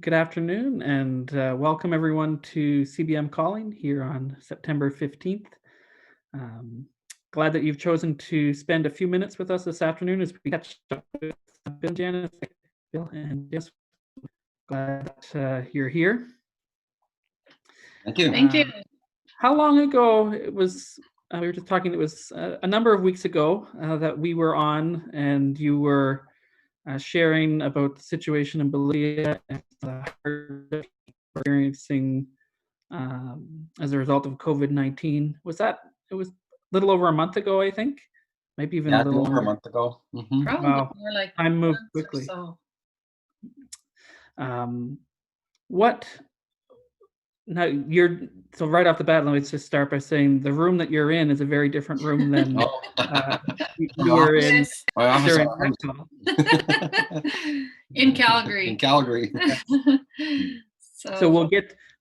Good afternoon, and welcome everyone to CBM Calling here on September 15th. Um, Glad that you've chosen to spend a few minutes with us this afternoon as we catch up with Bill, Janice, Bill, and Janice. Glad that you're here. Thank you. Thank you. How long ago it was? We were just talking. It was a number of weeks ago that we were on, and you were sharing about the situation in Bolivia and the hard experiencing as a result of COVID-19. It was a little over a month ago, I think. Maybe even a little over a month ago. Probably Wow. more like Time moved months or quickly. so. What now so right off the bat, let me just start by saying the room that you're in is a very different room than you were in Yes. My office during hours. our call. In Calgary. In Calgary. So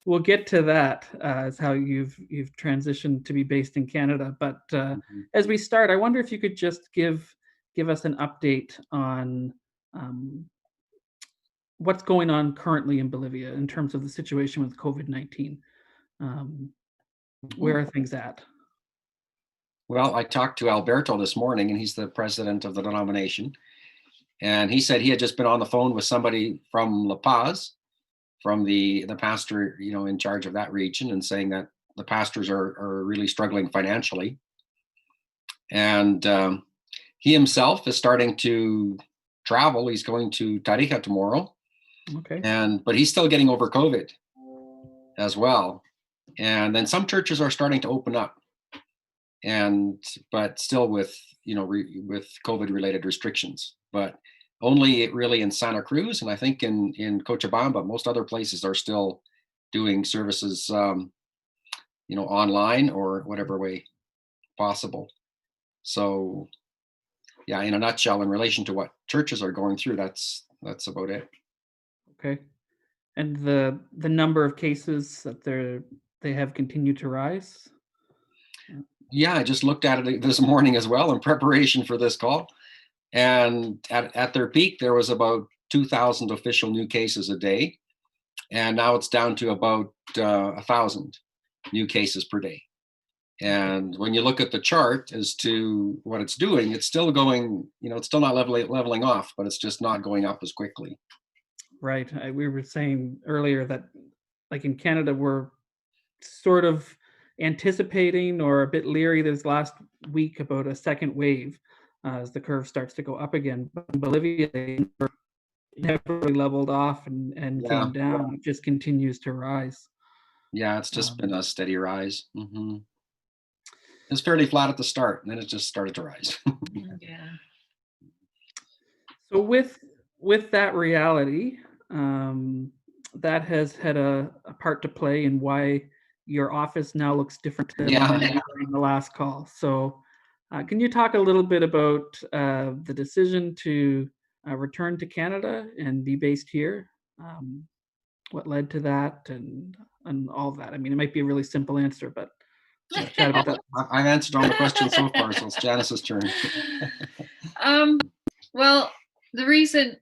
we'll get to that as how you've transitioned to be based in Canada. But as we start, I wonder if you could just give us an update on what's going on currently in Bolivia in terms of the situation with COVID-19. Where are things at? Well, I talked to Alberto this morning, and he's the president of the denomination. And he said he had just been on the phone with somebody from La Paz, from the pastor, in charge of that region, and saying that the pastors are really struggling financially. And he himself is starting to travel. He's going to Tarija tomorrow. Okay. But he's still getting over COVID as well. And then some churches are starting to open up, but still with with COVID related restrictions. But only really in Santa Cruz, and I think in Cochabamba. Most other places are still doing services, online or whatever way possible. So, yeah, in a nutshell, in relation to what churches are going through, that's about it. Okay. And the number of cases that they have continued to rise? Yeah, I just looked at it this morning as well in preparation for this call. And at their peak, there was about 2,000 official new cases a day. And now it's down to about 1,000 new cases per day. And when you look at the chart as to what it's doing, it's still going, it's still not leveling off, but it's just not going up as quickly. Right. We were saying earlier that, like in Canada, we're sort of anticipating or a bit leery this last week about a second wave as the curve starts to go up again. But in Bolivia, they never really leveled off and came down. It just continues to rise. Yeah, it's just been a steady rise. It's fairly flat at the start, and then it just started to rise. Yeah. So with that reality, that has had a part to play in why your office now looks different than in the last call. So can you talk a little bit about the decision to return to Canada and be based here? What led to that and all of that? I mean, it might be a really simple answer, but chat about that. I've answered all the questions so far, so it's Janice's turn. Well, the reason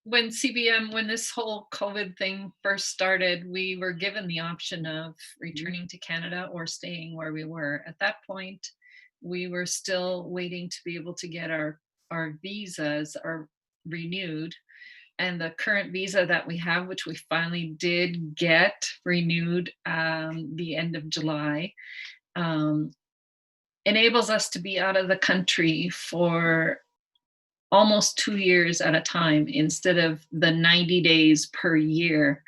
when this whole COVID thing first started, we were given the option of returning to Canada or staying where we were. At that point, we were still waiting to be able to get our visas are renewed. And the current visa that we have, which we finally did get renewed the end of July, enables us to be out of the country for almost 2 years at a time instead of the 90 days per year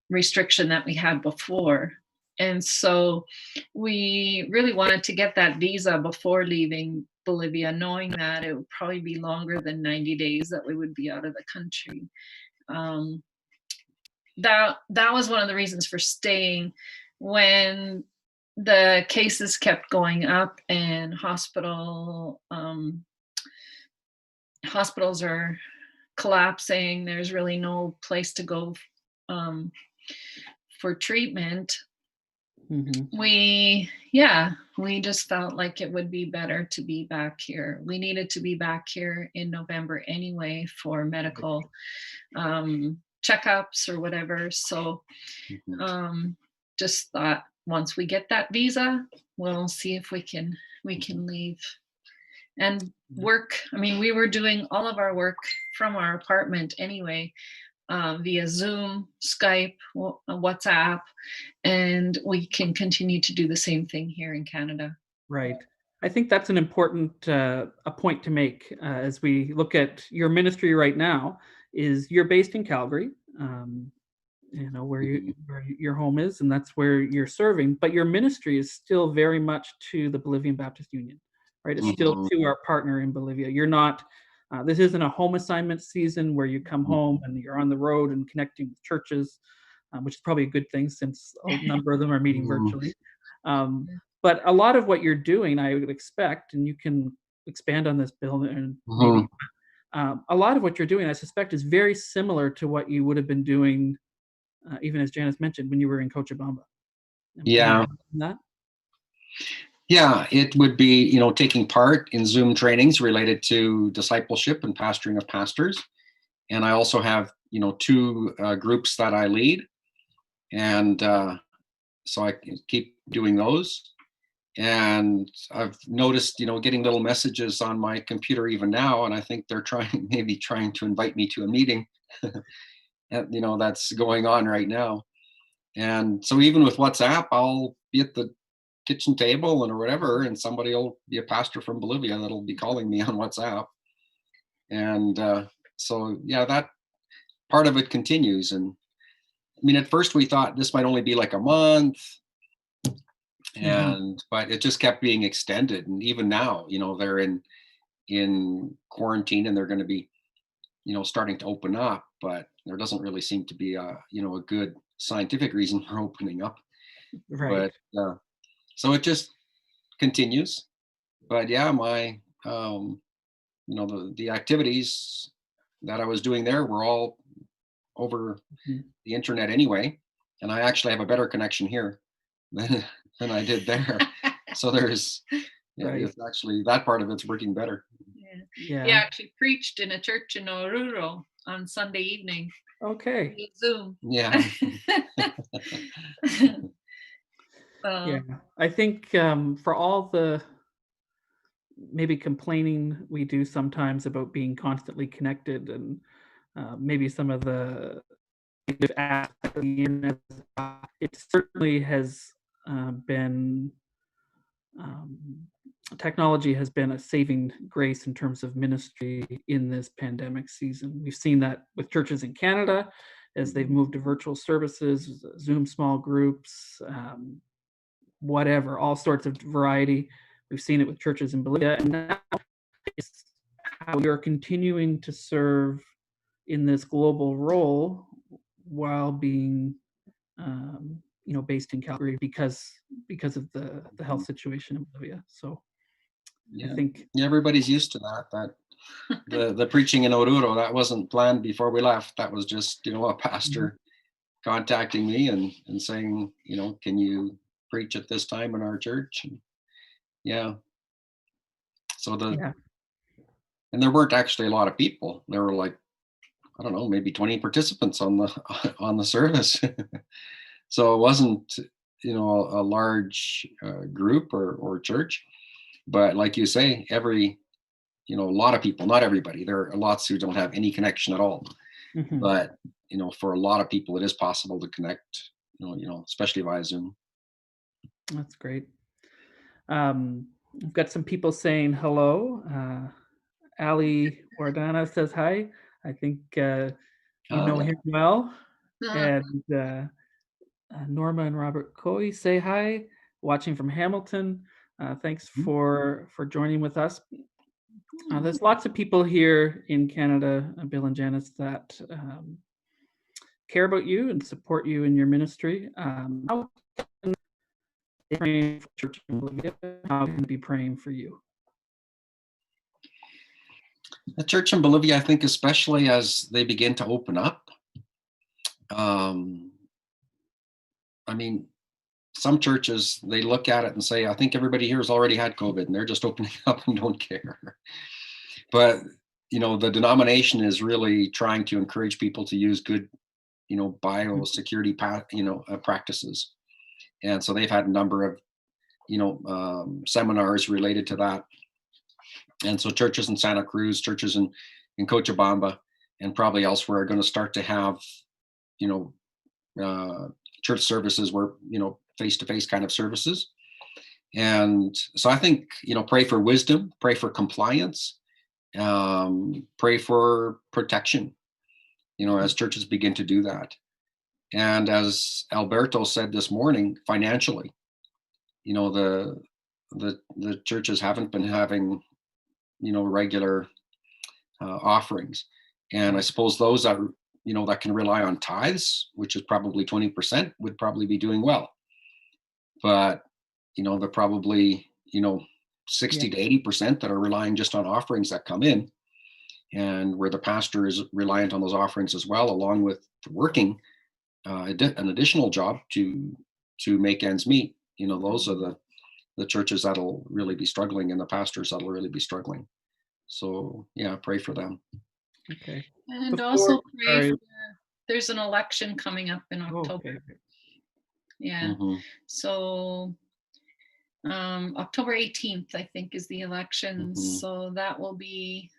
restriction that we had before. And so we really wanted to get that visa before leaving Bolivia, knowing that it would probably be longer than 90 days that we would be out of the country. That was one of the reasons for staying. When the cases kept going up and hospitals are collapsing, there's really no place to go for treatment. We just felt like it would be better to be back here. We needed to be back here in November anyway for medical checkups or whatever. So just thought once we get that visa, we'll see if we can leave and work. I mean, we were doing all of our work from our apartment anyway, via Zoom, Skype, WhatsApp, and we can continue to do the same thing here in Canada. Right. I think that's an important a point to make as we look at your ministry right now. Is you're based in Calgary, where your home is, and that's where you're serving. But your ministry is still very much to the Bolivian Baptist Union, right? It's still to our partner in Bolivia. You're not. This isn't a home assignment season where you come home and you're on the road and connecting with churches, which is probably a good thing since a number of them are meeting virtually. But a lot of what you're doing, I would expect, and you can expand on this, Bill, and maybe a lot of what you're doing, I suspect, is very similar to what you would have been doing, even as Janice mentioned, when you were in Cochabamba. Yeah. Yeah, it would be, taking part in Zoom trainings related to discipleship and pastoring of pastors. And I also have, 2 groups that I lead. And so I keep doing those. And I've noticed, getting little messages on my computer even now, and I think they're maybe trying to invite me to a meeting, and, that's going on right now. And so even with WhatsApp, I'll be at the kitchen table or whatever, and somebody will be a pastor from Bolivia that'll be calling me on WhatsApp. And so, yeah, that part of it continues. And I mean, at first we thought this might only be like a month. But it just kept being extended, and even now, they're in quarantine, and they're going to be, starting to open up, but there doesn't really seem to be a good scientific reason for opening up. Right. But so it just continues. But yeah, my the activities that I was doing there were all over the internet anyway, and I actually have a better connection here than I did there. So there's, it's actually, that part of it's working better. Yeah. He actually preached in a church in Oruro on Sunday evening. Okay. Via Zoom. Yeah. Yeah. I think for all the maybe complaining we do sometimes about being constantly connected, and maybe some of the aspects of the internet, it certainly has been technology has been a saving grace in terms of ministry in this pandemic season. We've seen that with churches in Canada as they've moved to virtual services, Zoom small groups, whatever, all sorts of variety. We've seen it with churches in Bolivia, and now it's how you're continuing to serve in this global role while being based in Calgary because of the health situation in Bolivia. So yeah. I think everybody's used to that the preaching in Oruro, that wasn't planned before we left. That was just a pastor contacting me and saying, can you preach at this time in our church? And so and there weren't actually a lot of people. There were like, I don't know, maybe 20 participants on the service. So it wasn't, a large group or church, but like you say, a lot of people, not everybody. There are lots who don't have any connection at all. But, for a lot of people, it is possible to connect, especially via Zoom. That's great. We've got some people saying hello. Ali Wardana says hi. I think you know him well. And Norma and Robert Coy say hi, watching from Hamilton. Thanks for joining with us. There's lots of people here in Canada, Bill and Janice, that care about you and support you in your ministry. How can they pray for Church in Bolivia? How can they be praying for you? The church in Bolivia, I think, especially as they begin to open up. I mean, some churches, they look at it and say, I think everybody here has already had COVID and they're just opening up and don't care. But, the denomination is really trying to encourage people to use good biosecurity practices. And so they've had a number of seminars related to that. And so churches in Santa Cruz, churches in Cochabamba, and probably elsewhere are going to start to have church services where face-to-face kind of services. And so I think pray for wisdom, pray for compliance, pray for protection, as churches begin to do that. And as Alberto said this morning, financially, the churches haven't been having regular offerings, and I suppose those that that can rely on tithes, which is probably 20%, would probably be doing well. But they're probably 60 to 80% that are relying just on offerings that come in, and where the pastor is reliant on those offerings as well, along with working an additional job to make ends meet. Those are the churches that'll really be struggling, and the pastors that'll really be struggling. So yeah, pray for them. Okay. And also pray for, there's an election coming up in October. Okay. Yeah. So October 18th, I think, is the election. So that will be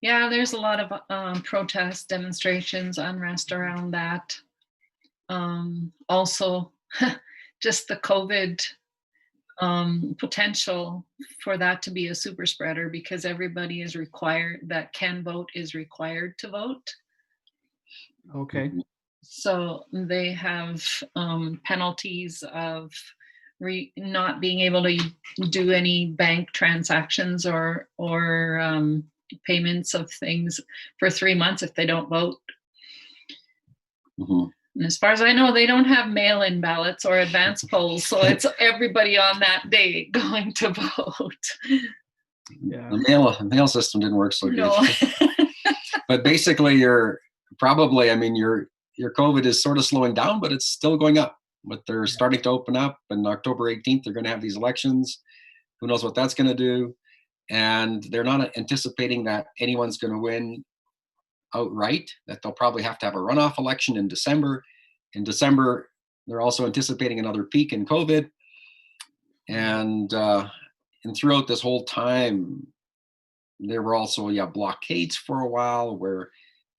there's a lot of protests, demonstrations, unrest around that. Also just the COVID potential for that to be a super spreader, because everybody is required that can vote is required to vote. Okay. So they have penalties of not being able to do any bank transactions or payments of things for 3 months if they don't vote. And as far as I know, they don't have mail-in ballots or advance polls, so it's everybody on that day going to vote. Yeah. The mail system didn't work so good. No. But basically, your COVID is sort of slowing down, but it's still going up. But they're starting to open up, and October 18th, they're going to have these elections. Who knows what that's going to do? And they're not anticipating that anyone's going to win outright, that they'll probably have to have a runoff election in December. In December, they're also anticipating another peak in COVID. And throughout this whole time, there were also blockades for a while where,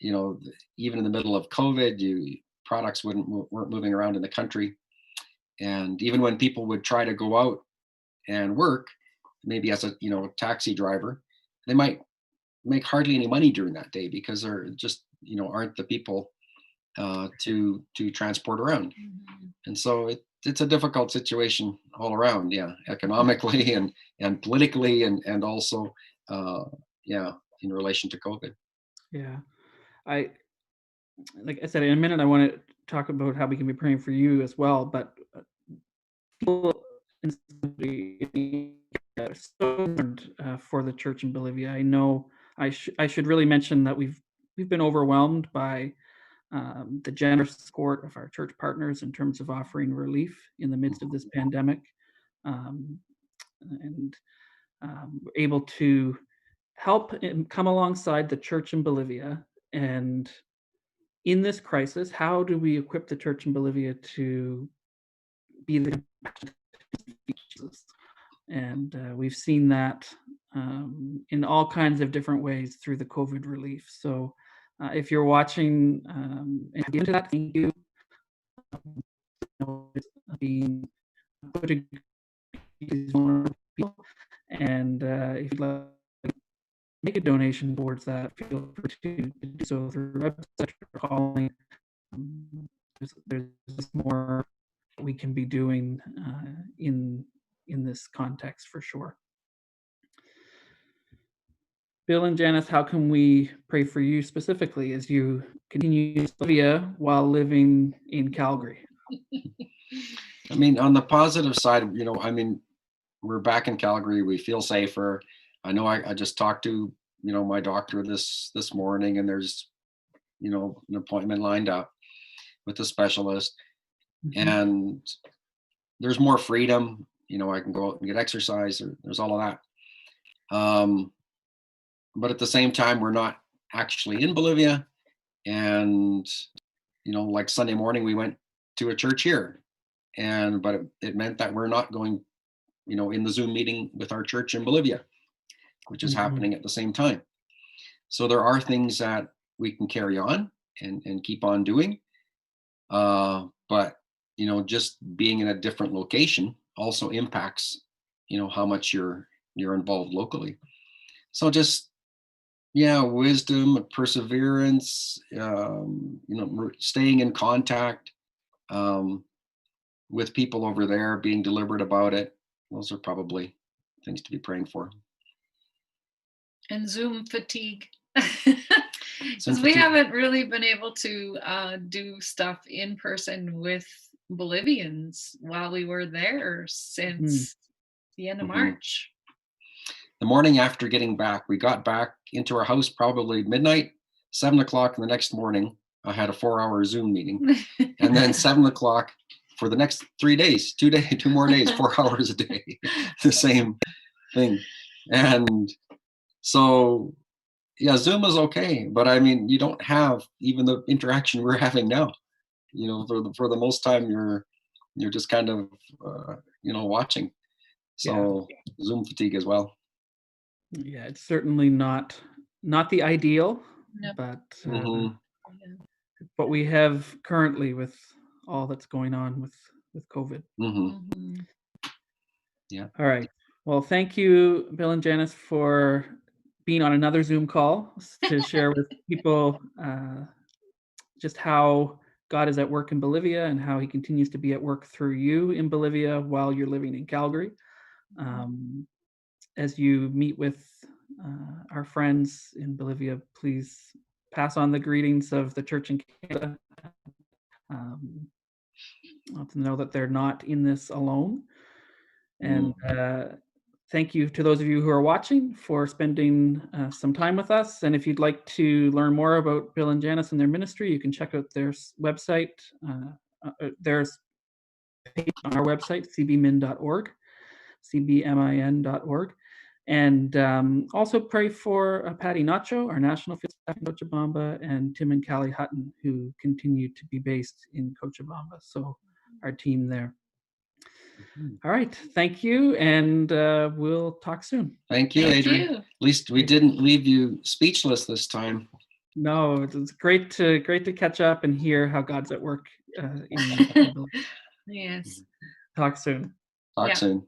even in the middle of COVID, products weren't moving around in the country. And even when people would try to go out and work, maybe as a taxi driver, they might make hardly any money during that day because there just aren't the people to transport around. And so it's a difficult situation all around, economically and politically, and also in relation to COVID. Yeah. Like I said, in a minute I want to talk about how we can be praying for you as well, but people are so concerned for the church in Bolivia. I know I should really mention that we've been overwhelmed by the generous support of our church partners in terms of offering relief in the midst of this pandemic, and able to help and come alongside the church in Bolivia. And in this crisis, how do we equip the church in Bolivia to be the Jesus? And we've seen that in all kinds of different ways through the COVID relief. So if you're watching and into that, thank you. It's being put to people, and if you'd like to make a donation towards that, feel free to do so through the website or calling. There's more we can be doing in this context for sure. Bill and Janice, how can we pray for you specifically as you continue Bolivia while living in Calgary? I mean, on the positive side, we're back in Calgary. We feel safer. I know I just talked to, my doctor this morning, and there's, an appointment lined up with a specialist, and there's more freedom. I can go out and get exercise. There's all of that. But at the same time, we're not actually in Bolivia. And, like Sunday morning, we went to a church here. But it meant that we're not going, in the Zoom meeting with our church in Bolivia, which is happening at the same time. So there are things that we can carry on and keep on doing. But, just being in a different location also impacts, how much you're involved locally. So just, wisdom, perseverance, staying in contact with people over there, being deliberate about it. Those are probably things to be praying for. And Zoom fatigue. Because we haven't really been able to do stuff in person with Bolivians while we were there since the end of March. The morning after getting back, we got back into our house probably midnight, 7 o'clock in the next morning. I had a 4-hour Zoom meeting. And then 7 o'clock for the next 3 days, 2 more days, 4 hours a day, the same thing. And so, yeah, Zoom is okay, but I mean, you don't have even the interaction we're having now. For the most time, you're just kind of watching. So Zoom fatigue as well. Yeah, it's certainly not the ideal, but what we have currently with all that's going on with COVID. Yeah. All right. Well, thank you, Bill and Janice, for being on another Zoom call to share with people just how God is at work in Bolivia and how he continues to be at work through you in Bolivia while you're living in Calgary. As you meet with our friends in Bolivia, please pass on the greetings of the church in Canada. Let them know that they're not in this alone. And thank you to those of you who are watching for spending some time with us. And if you'd like to learn more about Bill and Janice and their ministry, you can check out their website. There's a page on our website, cbmin.org, cbmin.org. And also pray for Patty Nacho, our national field staff in Cochabamba, and Tim and Callie Hutton, who continue to be based in Cochabamba. So our team there. All right. Thank you. And we'll talk soon. Thank you, Adrian. At least we didn't leave you speechless this time. No, it's great to catch up and hear how God's at work in Yes. Talk soon. Talk soon.